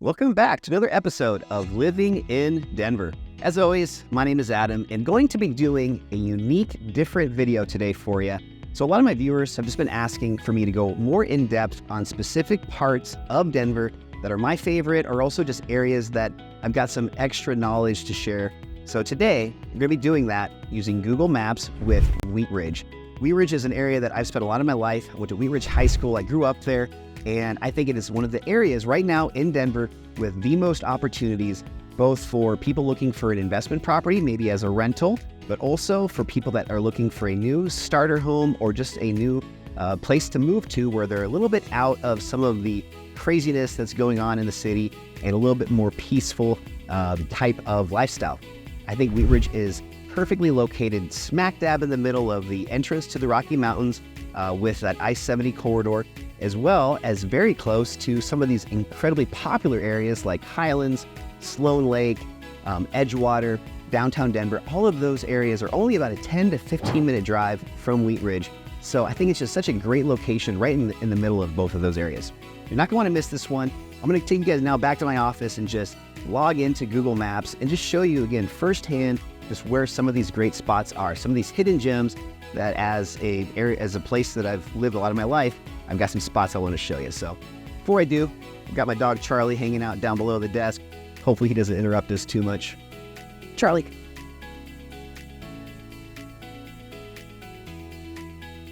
Welcome back to another episode of Living in Denver. As always, my name is Adam and going to be doing a unique, different video today for you. So a lot of my viewers have just been asking for me to go more in depth on specific parts of Denver that are my favorite, or also just areas that I've got some extra knowledge to share. So today, I'm going to be doing that using Google Maps with Wheat Ridge. Wheat Ridge is an area that I've spent a lot of my life. I went to Wheat Ridge High School. I grew up there. And I think it is one of the areas right now in Denver with the most opportunities, both for people looking for an investment property, maybe as a rental, but also for people that are looking for a new starter home or just a new place to move to where they're a little bit out of some of the craziness that's going on in the city and a little bit more peaceful type of lifestyle. I think Wheat Ridge is perfectly located smack dab in the middle of the entrance to the Rocky Mountains with that I-70 corridor, as well as very close to some of these incredibly popular areas like Highlands, Sloan Lake, Edgewater, downtown Denver. All of those areas are only about a 10 to 15 minute drive from Wheat Ridge. So I think it's just such a great location right in the middle of both of those areas. You're not going to want to miss this one. I'm going to take you guys now back to my office and just log into Google Maps and just show you again firsthand just where some of these great spots are, some of these hidden gems that as a place that I've lived a lot of my life, I've got some spots I want to show you. So before I do, I've got my dog Charlie hanging out down below the desk. Hopefully he doesn't interrupt us too much. Charlie.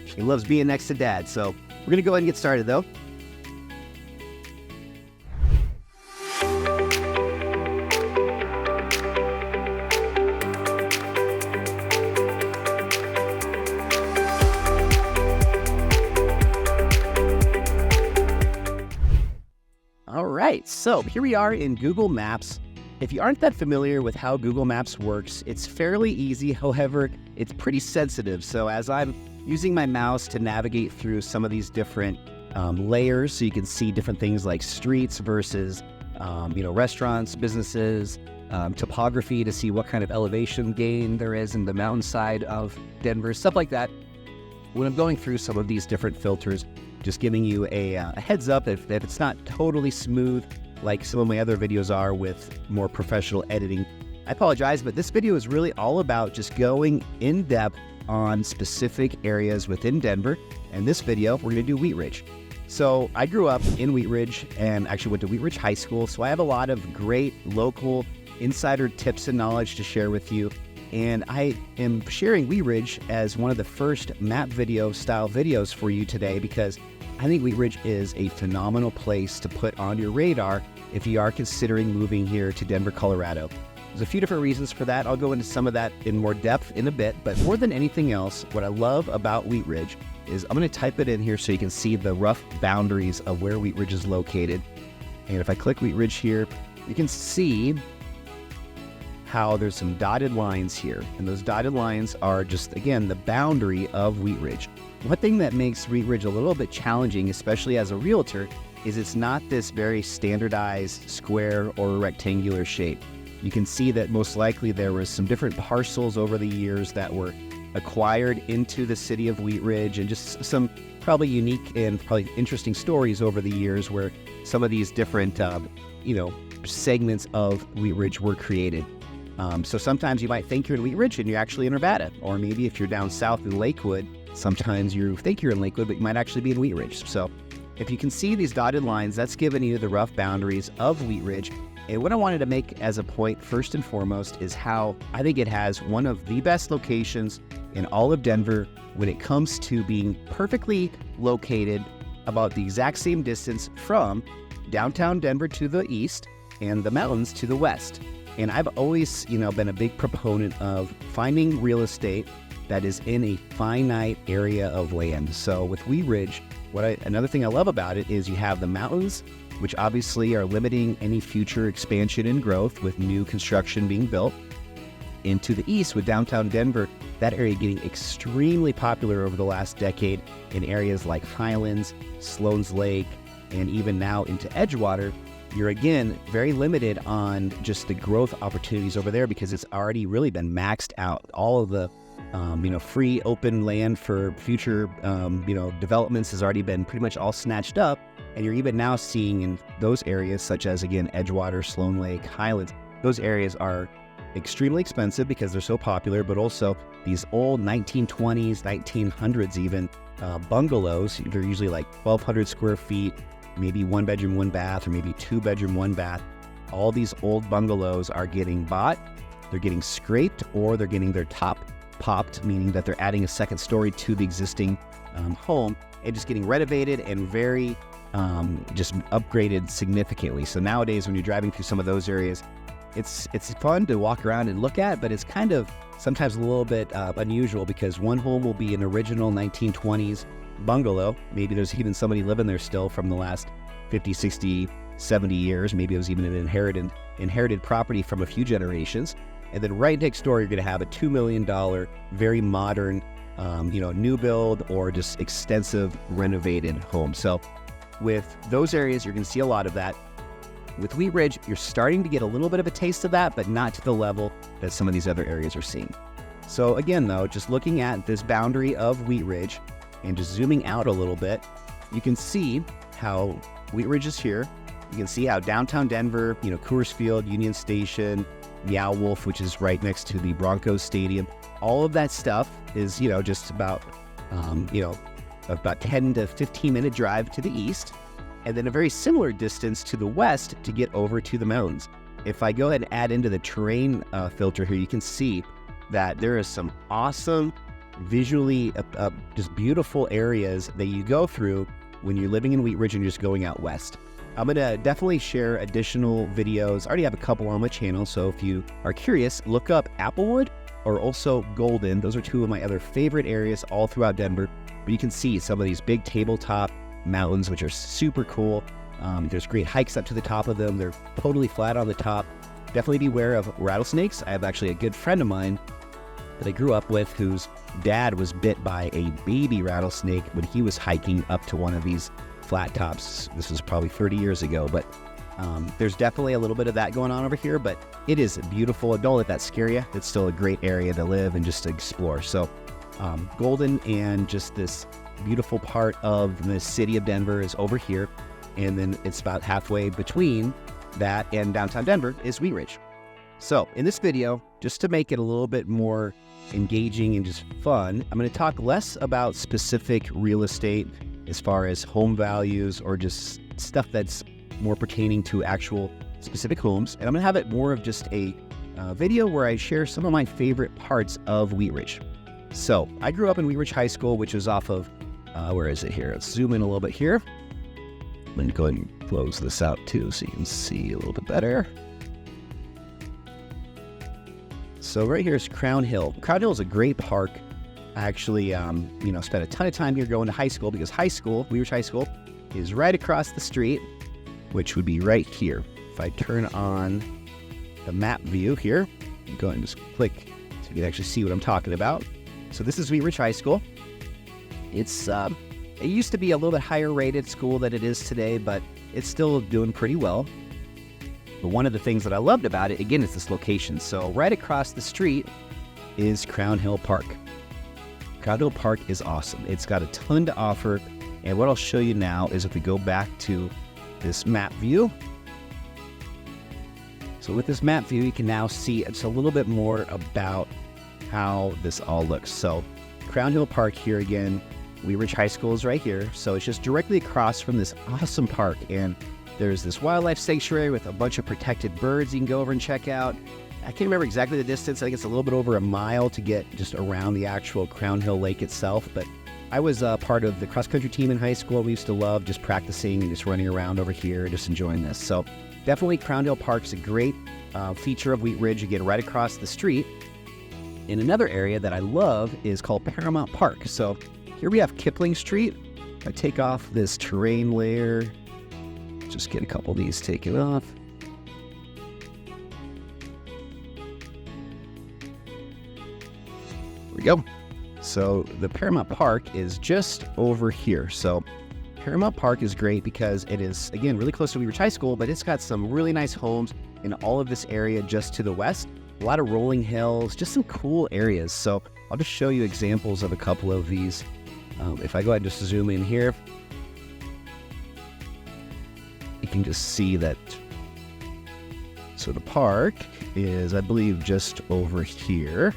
He loves being next to Dad. So we're going to go ahead and get started though. All right, so here we are in Google Maps. If you aren't that familiar with how Google Maps works, it's fairly easy. However, it's pretty sensitive. So as I'm using my mouse to navigate through some of these different layers, so you can see different things like streets versus, restaurants, businesses, topography to see what kind of elevation gain there is in the mountainside of Denver, stuff like that. When I'm going through some of these different filters, just giving you a heads up if it's not totally smooth like some of my other videos are with more professional editing. I apologize, but this video is really all about just going in depth on specific areas within Denver. And this video, we're going to do Wheat Ridge. So I grew up in Wheat Ridge and actually went to Wheat Ridge High School. So I have a lot of great local insider tips and knowledge to share with you. And I am sharing Wheat Ridge as one of the first map video style videos for you today because I think Wheat Ridge is a phenomenal place to put on your radar if you are considering moving here to Denver, Colorado. There's a few different reasons for that. I'll go into some of that in more depth in a bit, but more than anything else, what I love about Wheat Ridge is I'm going to type it in here so you can see the rough boundaries of where Wheat Ridge is located. And if I click Wheat Ridge here, you can see how there's some dotted lines here. And those dotted lines are just, again, the boundary of Wheat Ridge. One thing that makes Wheat Ridge a little bit challenging, especially as a realtor, is it's not this very standardized square or rectangular shape. You can see that most likely there was some different parcels over the years that were acquired into the city of Wheat Ridge, and just some probably unique and probably interesting stories over the years where some of these different, segments of Wheat Ridge were created. So sometimes you might think you're in Wheat Ridge and you're actually in Arvada. Or maybe if you're down south in Lakewood, sometimes you think you're in Lakewood, but you might actually be in Wheat Ridge. So if you can see these dotted lines, that's giving you the rough boundaries of Wheat Ridge. And what I wanted to make as a point first and foremost is how I think it has one of the best locations in all of Denver when it comes to being perfectly located about the exact same distance from downtown Denver to the east and the mountains to the west. And I've always, been a big proponent of finding real estate that is in a finite area of land. So with Wheat Ridge, another thing I love about it is you have the mountains, which obviously are limiting any future expansion and growth with new construction being built. Into the east with downtown Denver, that area getting extremely popular over the last decade in areas like Highlands, Sloan's Lake, and even now into Edgewater. You're again very limited on just the growth opportunities over there because it's already really been maxed out. All of the free open land for future developments has already been pretty much all snatched up And you're even now seeing in those areas, such as, again, Edgewater, Sloan Lake, Highlands, those areas are extremely expensive because they're so popular, but also these old 1920s, 1900s even bungalows. They're usually like 1,200 square feet, maybe 1 bedroom, 1 bath, or maybe 2 bedroom, 1 bath. All these old bungalows are getting bought, they're getting scraped, or they're getting their top popped, meaning that they're adding a second story to the existing home and just getting renovated and very just upgraded significantly. So nowadays, when you're driving through some of those areas, it's fun to walk around and look at, but it's kind of sometimes a little bit unusual because one home will be an original 1920s bungalow. Maybe there's even somebody living there still from the last 50, 60, 70 years. Maybe it was even an inherited property from a few generations. And then right next door, you're going to have a $2 million, very modern, new build or just extensive renovated home. So with those areas, you're going to see a lot of that. With Wheat Ridge, you're starting to get a little bit of a taste of that, but not to the level that some of these other areas are seeing. So again, though, just looking at this boundary of Wheat Ridge and just zooming out a little bit, you can see how Wheat Ridge is here. You can see how downtown Denver, Coors Field, Union Station, Meow Wolf, which is right next to the Broncos Stadium, all of that stuff is, just about, about 10 to 15 minute drive to the east, and then a very similar distance to the west to get over to the mountains. If I go ahead and add into the terrain filter here, you can see that there is some awesome, visually just beautiful areas that you go through when you're living in Wheat Ridge and just going out west. I'm going to definitely share additional videos. I already have a couple on my channel, so if you are curious, look up Applewood or also Golden. Those are two of my other favorite areas all throughout Denver. But you can see some of these big tabletop mountains, which are super cool. There's great hikes up to the top of them. They're totally flat on the top. Definitely beware of rattlesnakes. I have actually a good friend of mine that I grew up with whose dad was bit by a baby rattlesnake when he was hiking up to one of these flat tops. This was probably 30 years ago, but there's definitely a little bit of that going on over here, but it is beautiful. Don't let that scare you. It's still a great area to live and just to explore. So Golden and just this beautiful part of the city of Denver is over here. And then it's about halfway between that and downtown Denver is Wheat Ridge. So in this video, just to make it a little bit more engaging and just fun, I'm going to talk less about specific real estate as far as home values or just stuff that's more pertaining to actual specific homes. And I'm going to have it more of just a video where I share some of my favorite parts of Wheat Ridge. So I grew up in Wheat Ridge High School, which was off of, where is it here? Let's zoom in a little bit here. I'm going to go ahead and close this out too so you can see a little bit better. So right here is Crown Hill. Crown Hill is a great park. I actually, spent a ton of time here going to high school because Wheat Ridge High School is right across the street, which would be right here. If I turn on the map view here, go ahead and just click so you can actually see what I'm talking about. So this is Wheat Ridge High School. It's, it used to be a little bit higher rated school than it is today, but it's still doing pretty well. But one of the things that I loved about it, again, is this location. So right across the street is Crown Hill Park. Crown Hill Park is awesome. It's got a ton to offer. And what I'll show you now is if we go back to this map view. So with this map view, you can now see it's a little bit more about how this all looks. So Crown Hill Park here again, Wheat Ridge High School is right here. So it's just directly across from this awesome park. And there's this wildlife sanctuary with a bunch of protected birds you can go over and check out. I can't remember exactly the distance. I think it's a little bit over a mile to get just around the actual Crown Hill Lake itself. But I was part of the cross-country team in high school. We used to love just practicing and just running around over here, just enjoying this. So definitely Crown Hill Park's a great feature of Wheat Ridge. You get right across the street. And another area that I love is called Paramount Park. So here we have Kipling Street. If I take off this terrain layer, just get a couple of these taken off. There we go. So the Paramount Park is just over here. So Paramount Park is great because it is, again, really close to Wheat Ridge High School, but it's got some really nice homes in all of this area just to the west. A lot of rolling hills, just some cool areas. So I'll just show you examples of a couple of these. If I go ahead and just zoom in here. can just see that. So the park is, I believe, just over here.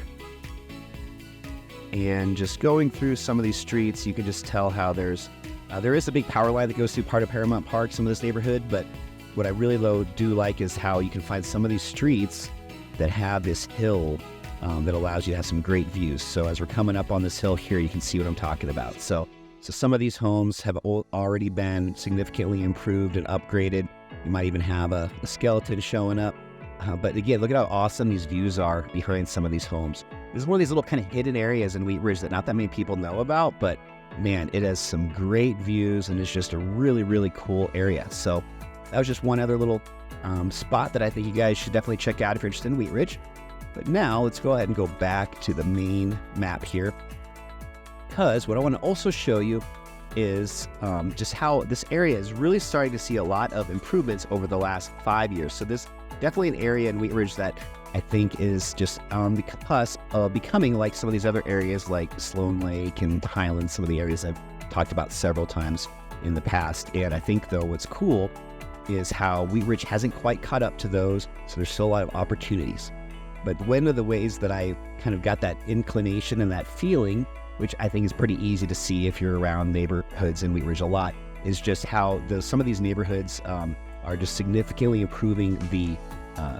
And just going through some of these streets, you can just tell how there is a big power line that goes through part of Paramount Park, some of this neighborhood. But what I really do like is how you can find some of these streets that have this hill that allows you to have some great views. So as we're coming up on this hill here, you can see what I'm talking about. So some of these homes have already been significantly improved and upgraded. You might even have a skeleton showing up. But again, look at how awesome these views are behind some of these homes. This is one of these little kind of hidden areas in Wheat Ridge that not that many people know about, but man, it has some great views and it's just a really, really cool area. So that was just one other little spot that I think you guys should definitely check out if you're interested in Wheat Ridge. But now let's go ahead and go back to the main map here, because what I want to also show you is just how this area is really starting to see a lot of improvements over the last 5 years. So this definitely an area in Wheat Ridge that I think is just on the cusp of becoming like some of these other areas like Sloan Lake and Highlands, some of the areas I've talked about several times in the past. And I think, though, what's cool is how Wheat Ridge hasn't quite caught up to those, so there's still a lot of opportunities. But one of the ways that I kind of got that inclination and that feeling, which I think is pretty easy to see if you're around neighborhoods in Wheat Ridge a lot, is just how some of these neighborhoods are just significantly improving the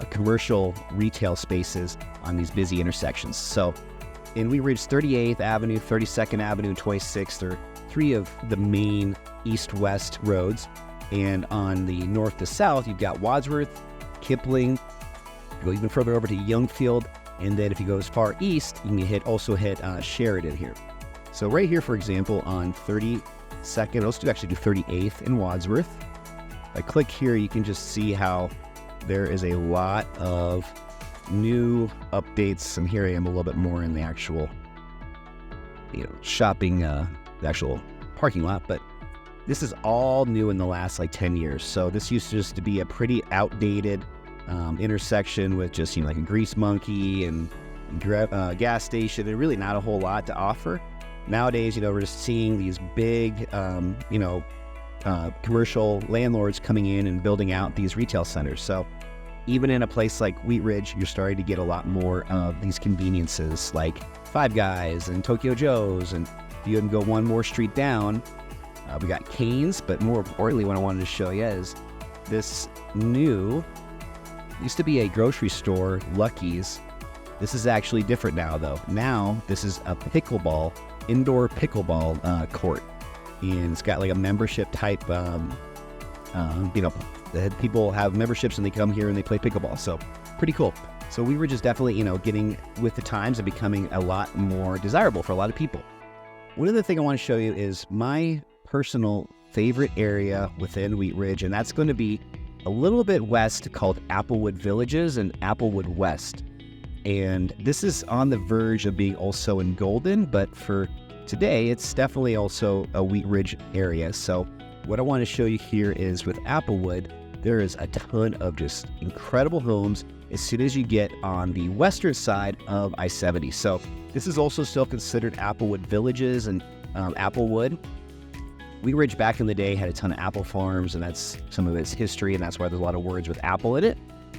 commercial retail spaces on these busy intersections. So in Wheat Ridge, 38th Avenue, 32nd Avenue, and 26th are three of the main east-west roads. And on the north to south, you've got Wadsworth, Kipling, you go even further over to Youngfield, and then if you go as far east, you can also hit Sheridan here. So right here, for example, on 32nd, let's actually do 38th in Wadsworth. If I click here, you can just see how there is a lot of new updates, and here I am a little bit more in the actual, shopping, the actual parking lot, but this is all new in the last 10 years. So this used to just to be a pretty outdated intersection with just, like a grease monkey and gas station, and really not a whole lot to offer. Nowadays, we're just seeing these big, commercial landlords coming in and building out these retail centers. So even in a place like Wheat Ridge, you're starting to get a lot more of these conveniences like Five Guys and Tokyo Joe's. And if you can go one more street down, we got Cane's. But more importantly, what I wanted to show you is this used to be a grocery store, Lucky's. This is actually different now, though. Now this is a indoor pickleball court. And it's got a membership type, people have memberships and they come here and they play pickleball. So pretty cool. So we were just definitely, getting with the times and becoming a lot more desirable for a lot of people. One other thing I want to show you is my personal favorite area within Wheat Ridge, and that's going to be a little bit west, called Applewood Villages and Applewood West. And this is on the verge of being also in Golden, but for today, it's definitely also a Wheat Ridge area. So what I want to show you here is with Applewood, there is a ton of just incredible homes as soon as you get on the western side of I-70. So this is also still considered Applewood Villages and Applewood. Wheat Ridge back in the day had a ton of apple farms, and that's some of its history, and that's why there's a lot of words with apple in it.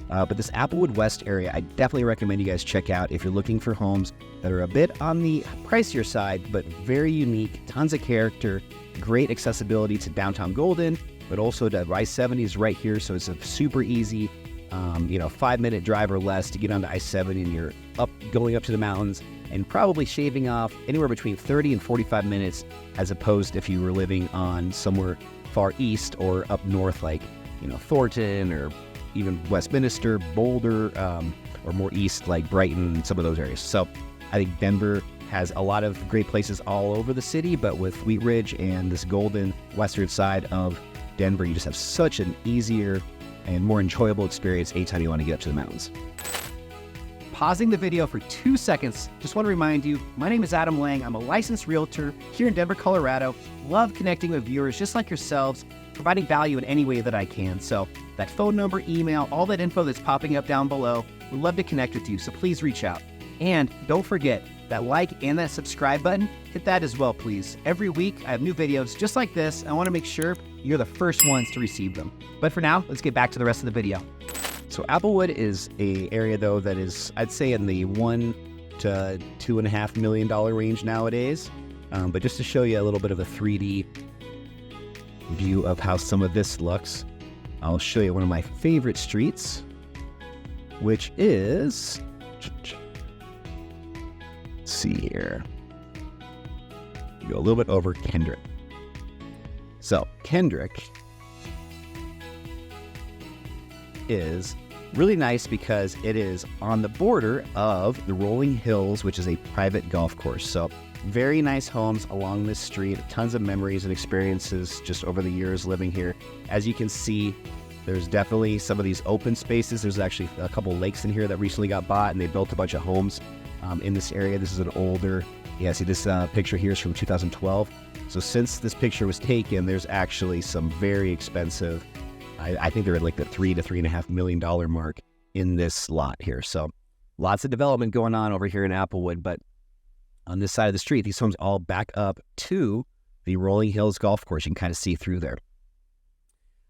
But this Applewood West area, I definitely recommend you guys check out if you're looking for homes that are a bit on the pricier side, but very unique, tons of character, great accessibility to downtown Golden, but also to I-70 is right here, so it's a super easy, 5-minute drive or less to get onto I-70, and you're going up to the mountains, and probably shaving off anywhere between 30 and 45 minutes, as opposed if you were living on somewhere far east or up north like, Thornton or even Westminster, Boulder, or more east like Brighton, some of those areas. So I think Denver has a lot of great places all over the city, but with Wheat Ridge and this Golden western side of Denver, you just have such an easier and more enjoyable experience anytime you want to get up to the mountains. Pausing the video for 2 seconds, just want to remind you, my name is Adam Lang. I'm a licensed realtor here in Denver, Colorado. Love connecting with viewers just like yourselves, providing value in any way that I can. So that phone number, email, all that info that's popping up down below, we'd love to connect with you, so please reach out. And don't forget that like and that subscribe button, hit that as well, please. Every week I have new videos just like this. I want to make sure you're the first ones to receive them. But for now, let's get back to the rest of the video. So Applewood is a area though that is, I'd say, in the $1 to $2.5 million range nowadays. But just to show you a little bit of a 3D view of how some of this looks, I'll show you one of my favorite streets, which is, let's see here, go a little bit over Kendrick. So Kendrick is really nice because it is on the border of the Rolling Hills, which is a private golf course. So very nice homes along this street, tons of memories and experiences just over the years living here. As you can see, there's definitely some of these open spaces. There's actually a couple lakes in here that recently got bought, and they built a bunch of homes in this area. This is an older, see this picture here is from 2012. So since this picture was taken, there's actually some very expensive, I think they're at like the $3 to $3.5 million mark in this lot here. So lots of development going on over here in Applewood, but on this side of the street, these homes all back up to the Rolling Hills golf course. You can kind of see through there.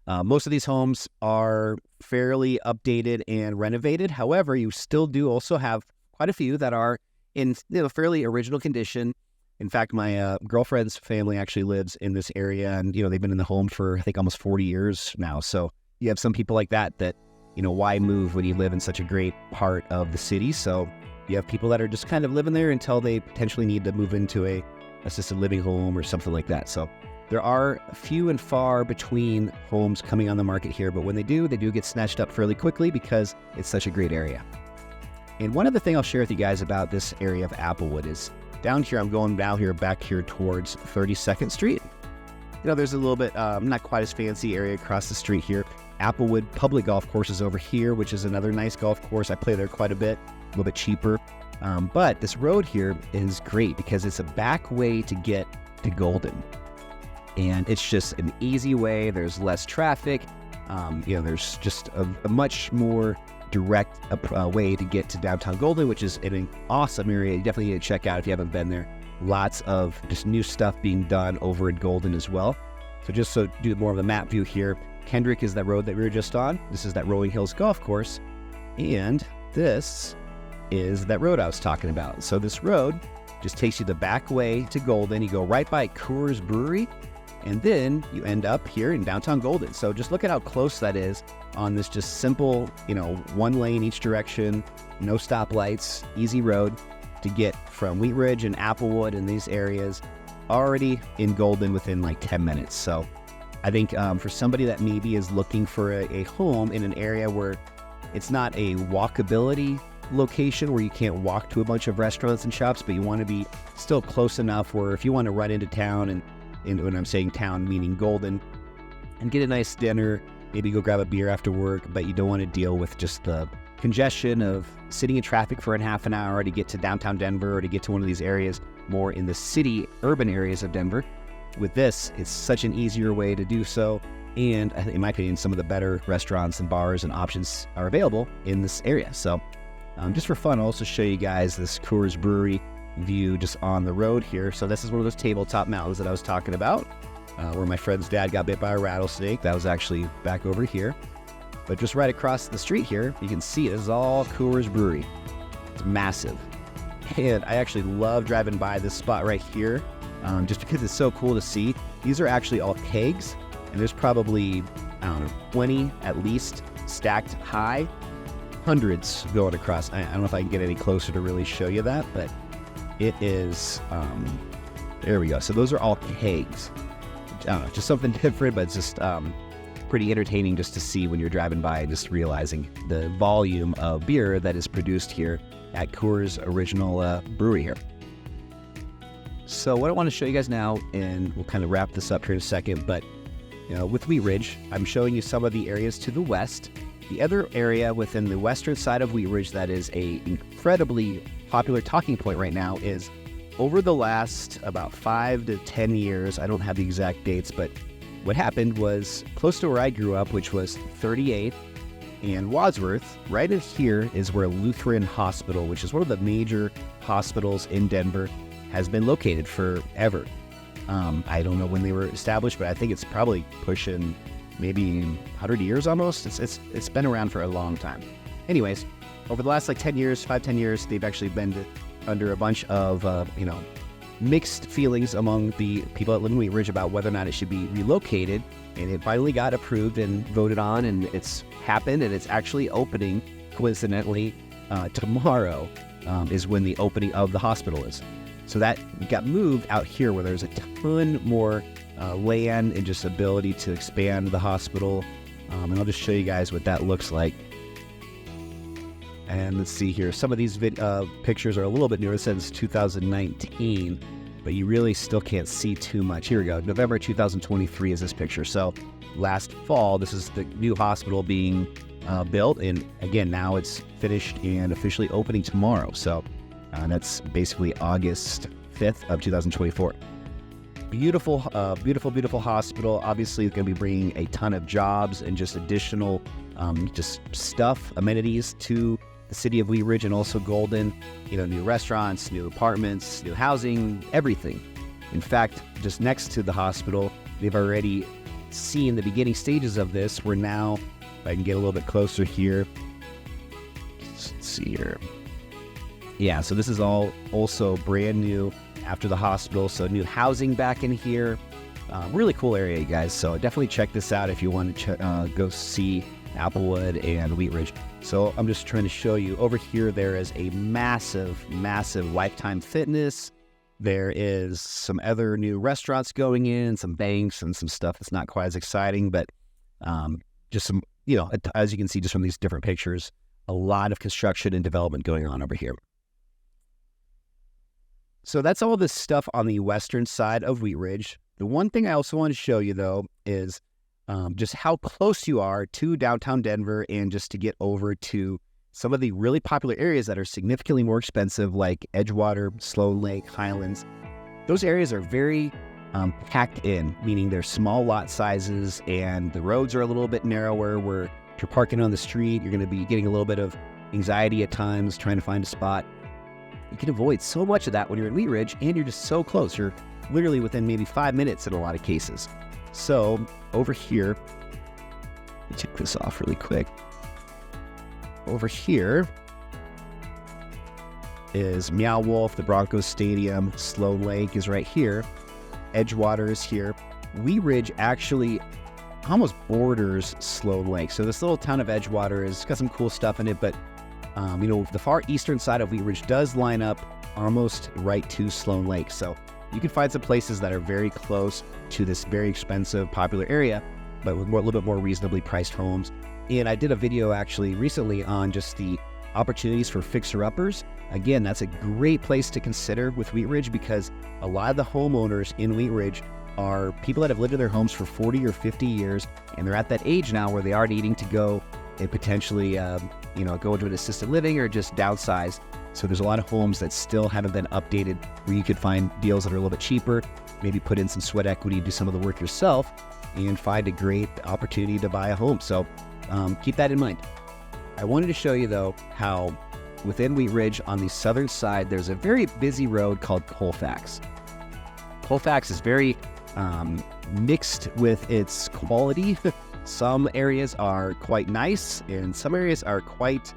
Most of these homes are fairly updated and renovated. However, you still do also have quite a few that are in fairly original condition. In fact, my girlfriend's family actually lives in this area, and they've been in the home for I think almost 40 years now. So you have some people like that why move when you live in such a great part of the city? So you have people that are just kind of living there until they potentially need to move into a assisted living home or something like that. So there are few and far between homes coming on the market here, but when they do get snatched up fairly quickly because it's such a great area. And one other thing I'll share with you guys about this area of Applewood is down here, I'm going now here back here towards 32nd Street. There's a little bit not quite as fancy area across the street here. Applewood Public Golf Course is over here, which is another nice golf course. I play there quite a bit, a little bit cheaper. But this road here is great because it's a back way to get to Golden. And it's just an easy way. There's less traffic. There's just a much more direct way to get to downtown Golden, which is an awesome area. You definitely need to check out if you haven't been there. Lots of just new stuff being done over in Golden as well. So just so do more of a map view here, Kendrick is that road that we were just on. This is that Rolling Hills golf course. And this is that road I was talking about. So this road just takes you the back way to Golden. You go right by Coors Brewery, and then you end up here in downtown Golden. So just look at how close that is on this just simple, one lane each direction, no stoplights, easy road to get from Wheat Ridge and Applewood and these areas already in Golden within like 10 minutes. So I think for somebody that maybe is looking for a home in an area where it's not a walkability location where you can't walk to a bunch of restaurants and shops, but you want to be still close enough where if you want to run into town, and when I'm saying town, meaning Golden, and get a nice dinner, maybe go grab a beer after work, but you don't want to deal with just the congestion of sitting in traffic for half an hour to get to downtown Denver or to get to one of these areas more in the city, urban areas of Denver. With this, it's such an easier way to do so. And I think, in my opinion, some of the better restaurants and bars and options are available in this area. So just for fun, I'll also show you guys this Coors Brewery view just on the road here. So this is one of those tabletop mountains that I was talking about, where my friend's dad got bit by a rattlesnake. That was actually back over here. But just right across the street here, you can see this is all Coors Brewery. It's massive. And I actually love driving by this spot right here, just because it's so cool to see. These are actually all kegs, and there's probably, 20 at least stacked high, hundreds going across. I don't know if I can get any closer to really show you that, but it is, there we go. So those are all kegs. I don't know, just something different, but it's just pretty entertaining just to see when you're driving by and just realizing the volume of beer that is produced here at Coors Original Brewery here. So what I want to show you guys now, and we'll kind of wrap this up here in a second, but with Wheat Ridge, I'm showing you some of the areas to the west. The other area within the western side of Wheat Ridge that is a incredibly popular talking point right now is over the last about 5 to 10 years, I don't have the exact dates, but what happened was close to where I grew up, which was 38th and Wadsworth, right in here is where Lutheran Hospital, which is one of the major hospitals in Denver, has been located forever. I don't know when they were established, but I think it's probably pushing maybe 100 years almost. It's been around for a long time. Anyways, over the last like 10 years, 5-10 years, they've actually been under a bunch of, mixed feelings among the people that live in Wheat Ridge about whether or not it should be relocated. And it finally got approved and voted on, and it's happened, and it's actually opening, coincidentally, tomorrow is when the opening of the hospital is. So that got moved out here where there's a ton more land and just ability to expand the hospital. And I'll just show you guys what that looks like. And let's see here. Some of these pictures are a little bit newer since 2019, but you really still can't see too much. Here we go. November 2023 is this picture. So last fall, this is the new hospital being built. And again, now it's finished and officially opening tomorrow. So that's basically August 5th of 2024. Beautiful hospital. Obviously, it's going to be bringing a ton of jobs and just additional just stuff, amenities to the city of Wheat Ridge and also Golden. New restaurants, new apartments, new housing, everything. In fact, just next to the hospital, they've already seen the beginning stages of this. We're now, if I can get a little bit closer here. Let's see here. Yeah, so this is all also brand new after the hospital. So new housing back in here. Really cool area, you guys. So definitely check this out if you want to go see Applewood and Wheat Ridge. So I'm just trying to show you over here. There is a massive Lifetime Fitness. There is some other new restaurants going in, some banks and some stuff that's not quite as exciting, but just some, as you can see just from these different pictures, a lot of construction and development going on over here. So that's all this stuff on the western side of Wheat Ridge. The one thing I also want to show you, though, is just how close you are to downtown Denver and just to get over to some of the really popular areas that are significantly more expensive, like Edgewater, Sloan Lake, Highlands. Those areas are very packed in, meaning they're small lot sizes and the roads are a little bit narrower, where if you're parking on the street, you're going to be getting a little bit of anxiety at times trying to find a spot. You can avoid so much of that when you're in Wheat Ridge, and you're just so close. You're literally within maybe 5 minutes in a lot of cases. So over here, let me take this off really quick. Over here is Meow Wolf, the Broncos Stadium. Sloan Lake is right here. Edgewater is here. Wheat Ridge actually almost borders Sloan Lake. So this little town of Edgewater has got some cool stuff in it, but the far eastern side of Wheat Ridge does line up almost right to Sloan Lake. So you can find some places that are very close to this very expensive, popular area, but with a little bit more reasonably priced homes. And I did a video actually recently on just the opportunities for fixer-uppers. Again, that's a great place to consider with Wheat Ridge, because a lot of the homeowners in Wheat Ridge are people that have lived in their homes for 40 or 50 years, and they're at that age now where they are needing to go and potentially, go into an assisted living or just downsize. So there's a lot of homes that still haven't been updated, where you could find deals that are a little bit cheaper, maybe put in some sweat equity, do some of the work yourself, and find a great opportunity to buy a home. So keep that in mind. I wanted to show you, though, how within Wheat Ridge on the southern side, there's a very busy road called Colfax. Colfax is very mixed with its quality. Some areas are quite nice, and some areas are quite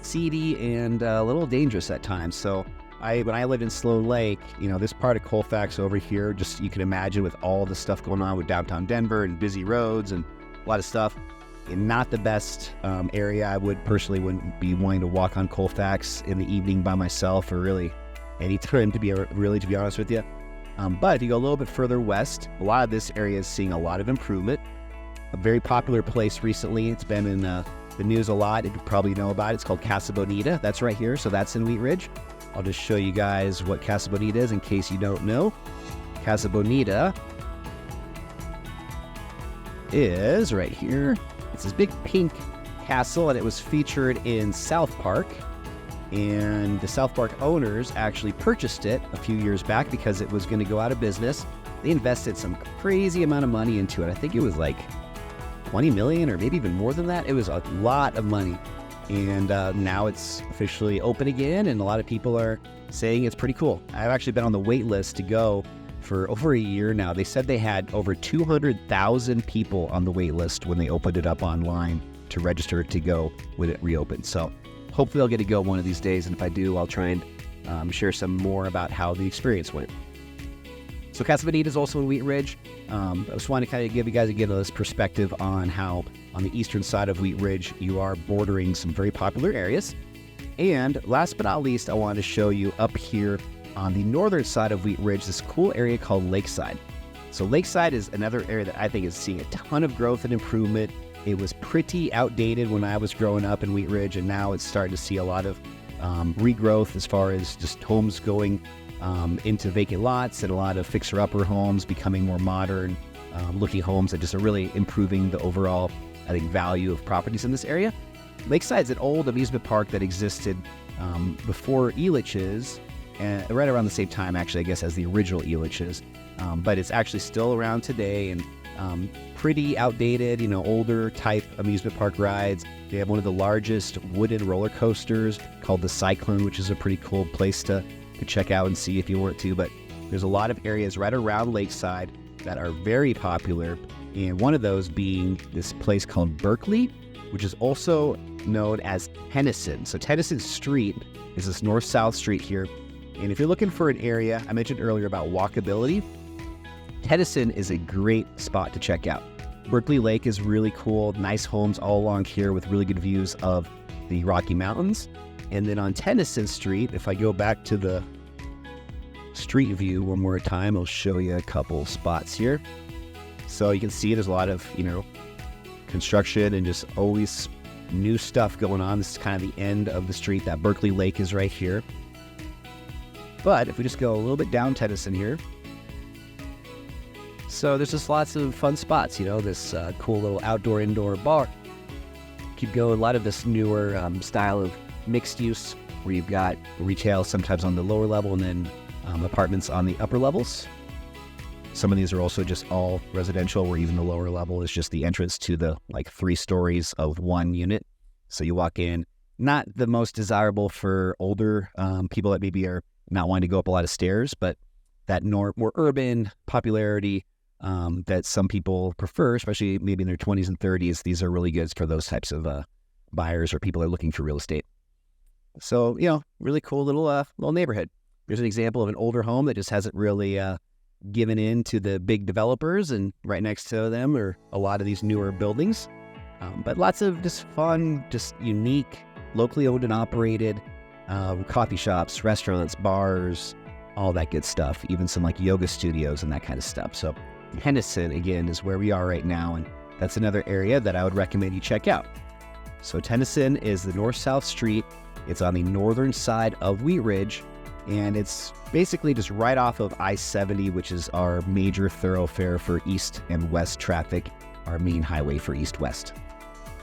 seedy and a little dangerous at times. So when I lived in Sloan Lake, this part of Colfax over here, just you can imagine with all the stuff going on with downtown Denver and busy roads and a lot of stuff, and not the best area. I wouldn't be wanting to walk on Colfax in the evening by myself, or really any time, to be honest with you. But if you go a little bit further west, a lot of this area is seeing a lot of improvement. A very popular place recently, it's been in the news a lot, you probably know about it. It's called Casa Bonita. That's right here, so that's in Wheat Ridge. I'll just show you guys what Casa Bonita is in case you don't know. Casa Bonita is right here. It's this big pink castle, and it was featured in South Park. And the South Park owners actually purchased it a few years back because it was going to go out of business. They invested some crazy amount of money into it. I think it was like 20 million or maybe even more than that. It was a lot of money. And now it's officially open again, and a lot of people are saying it's pretty cool. I've actually been on the wait list to go for over a year now. They said they had over 200,000 people on the wait list when they opened it up online to register to go when it reopened. So hopefully I'll get to go one of these days, and if I do, I'll try and share some more about how the experience went. So Casa Bonita is also in Wheat Ridge. I just wanted to kind of give you guys this perspective on how on the eastern side of Wheat Ridge, you are bordering some very popular areas. And last but not least, I wanted to show you up here on the northern side of Wheat Ridge, this cool area called Lakeside. So Lakeside is another area that I think is seeing a ton of growth and improvement. It was pretty outdated when I was growing up in Wheat Ridge, and now it's starting to see a lot of regrowth as far as just homes going into vacant lots, and a lot of fixer-upper homes becoming more modern looking homes that just are really improving the overall, I think, value of properties in this area. Lakeside's an old amusement park that existed before Elitch's, and right around the same time, actually, I guess, as the original Elitch's. But it's actually still around today, and pretty outdated, older type amusement park rides. They have one of the largest wooden roller coasters called the Cyclone, which is a pretty cool place to check out and see if you want to. But there's a lot of areas right around Lakeside that are very popular, and one of those being this place called Berkeley, which is also known as Tennyson. So Tennyson Street is this north-south street here, and if you're looking for an area, I mentioned earlier about walkability, Tennyson is a great spot to check out. Berkeley Lake is really cool, nice homes all along here with really good views of the Rocky Mountains. And then on Tennyson Street, if I go back to the street view one more time, I'll show you a couple spots here. So you can see there's a lot of, construction and just always new stuff going on. This is kind of the end of the street. That Berkeley Lake is right here. But if we just go a little bit down Tennyson here, so there's just lots of fun spots, this cool little outdoor-indoor bar. Keep going, a lot of this newer style of mixed use where you've got retail sometimes on the lower level and then apartments on the upper levels. Some of these are also just all residential, where even the lower level is just the entrance to the 3 stories of one unit. So you walk in, not the most desirable for older people that maybe are not wanting to go up a lot of stairs, but that more urban popularity that some people prefer, especially maybe in their 20s and 30s. These are really good for those types of buyers or people that are looking for real estate. So, really cool little neighborhood. There's an example of an older home that just hasn't really given in to the big developers, and right next to them are a lot of these newer buildings. But lots of just fun, just unique, locally owned and operated coffee shops, restaurants, bars, all that good stuff. Even some yoga studios and that kind of stuff. So Tennyson, again, is where we are right now, and that's another area that I would recommend you check out. So Tennyson is the north-south street. It's on the northern side of Wheat Ridge, and it's basically just right off of I-70, which is our major thoroughfare for east and west traffic, our main highway for east-west.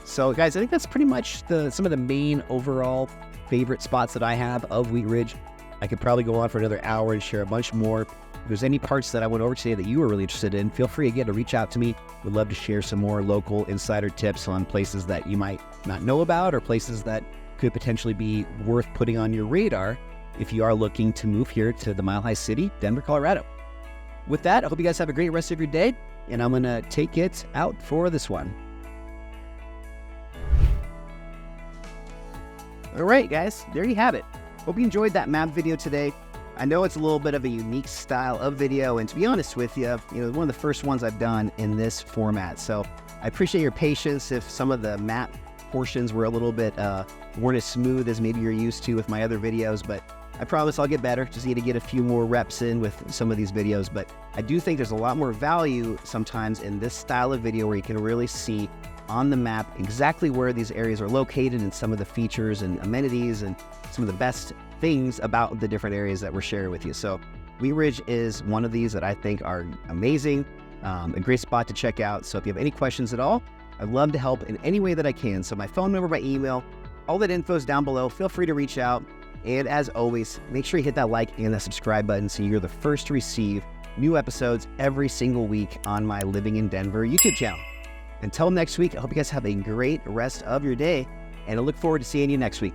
So guys, I think that's pretty much some of the main overall favorite spots that I have of Wheat Ridge. I could probably go on for another hour and share a bunch more. If there's any parts that I went over today that you were really interested in, feel free again to reach out to me. Would love to share some more local insider tips on places that you might not know about, or places that could potentially be worth putting on your radar if you are looking to move here to the Mile High City, Denver, Colorado. With that, I hope you guys have a great rest of your day, and I'm going to take it out for this one. All right, guys, there you have it. Hope you enjoyed that map video today. I know it's a little bit of a unique style of video, and to be honest with you, one of the first ones I've done in this format. So I appreciate your patience if some of the map portions were a little bit weren't as smooth as maybe you're used to with my other videos, but I promise I'll get better. Just need to get a few more reps in with some of these videos, but I do think there's a lot more value sometimes in this style of video where you can really see on the map exactly where these areas are located and some of the features and amenities and some of the best things about the different areas that we're sharing with you. So Wheat Ridge is one of these that I think are amazing, a great spot to check out. So if you have any questions at all, I'd love to help in any way that I can. So my phone number, my email, all that info is down below. Feel free to reach out. And as always, make sure you hit that like and that subscribe button so you're the first to receive new episodes every single week on my Living in Denver YouTube channel. Until next week, I hope you guys have a great rest of your day, and I look forward to seeing you next week.